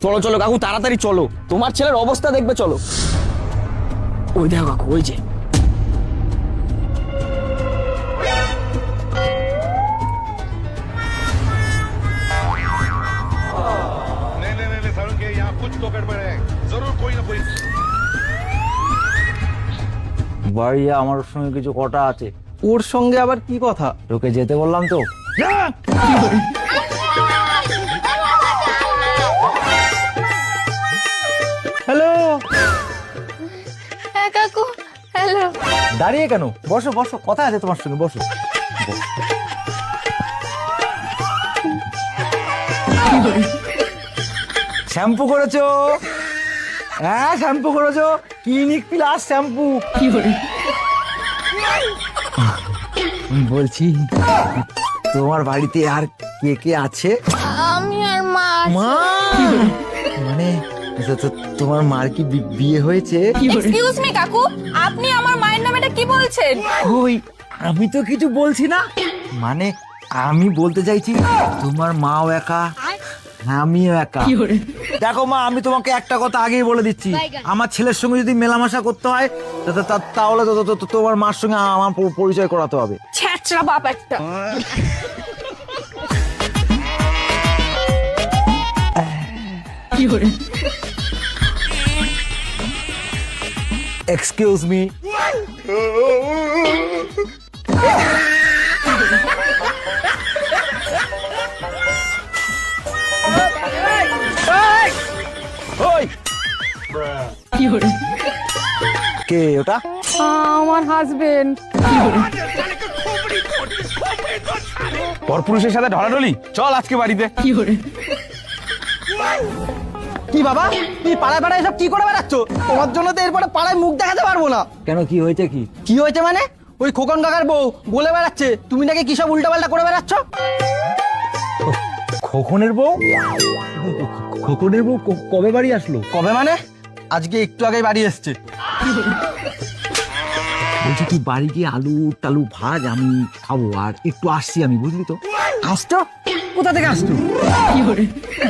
চলো চলো কাকু, তাড়াতাড়ি চলো, তোমার ছেলের অবস্থা দেখবে, চলো। ওই দেখো কাকু, ওই যে। नहीं सारुण के यहाँ कुछ तो गड़बड़ है, जरूर कोई ना कोई। ভাইয়া আমার সঙ্গে কিছু কথা আছে। ওর সঙ্গে আবার কি কথা? তোকে যেতে বললাম তো। হ্যালো। হ্যাঁ কাকু, হ্যালো। দাঁড়িয়ে কেন? বসো বসো, কথা আছে তোমার সঙ্গে, বসো। শ্যাম্পু করেছো? হ্যাঁ শ্যাম্পু করেছো, ক্লিনিক প্লাস শ্যাম্পু। বলছি তোমার বাড়িতে আর কে কে আছে? আমি আর মা। মা মানে তোমার মার কি বিয়ে হয়েছে? এক্সকিউজ মি কাকু, আপনি আমার মায়ের নামে এটা কি বলছেন? কই, আমি তো কিছু বলছি না। মানে আমি বলতে চাইছি তোমার মাও একা, আমিও একা। দেখো মা, আমি তোমাকে একটা কথা আগেই বলে দিচ্ছি, আমার ছেলের সঙ্গে যদি মেলামেশা করতে হয় তাহলে তোমার মার সঙ্গে আমার পরিচয় করাতে হবে। ছ্যাচড়া বাপ একটা। Excuse me. কে ওটা? আমার হাজবেন্ড। পরপুরুষের সাথে ঢলাঢলি, চল আজকে বাড়িতে। কি বাবা, তুই পাড়ায় পাড়ায় সব কি করে বেড়াচ্ছ? তোমার জন্য তো এরপরে পাড়ায় মুখ দেখাতে পারবো না। কেন, কি হয়েছে? কি কি হয়েছে মানে? ওই খোকন কাকার বউ বলে বেড়াচ্ছে তুমি নাকি কি সব উল্টাপাল্টা করে বেড়াচ্ছ। খোকনের বউ? খোকনের বউ কবে বাড়ি আসলো? কবে মানে? আজকে একটু আগে বাড়ি এসছে। বলছি তুই বাড়ি গিয়ে আলু টালু ভাজ, আমি খাবো, আর একটু আসছি আমি, বুঝলি তো? আসছো? কোথা থেকে আসছো?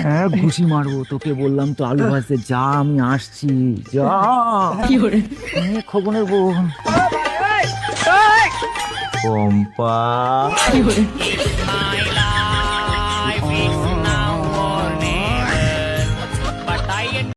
হ্যাঁ ঘুষি মারবো, তোকে বললাম তো আলু ভাজতে, যা আমি আসছি, যা। খোকনের বউ। পম্পা।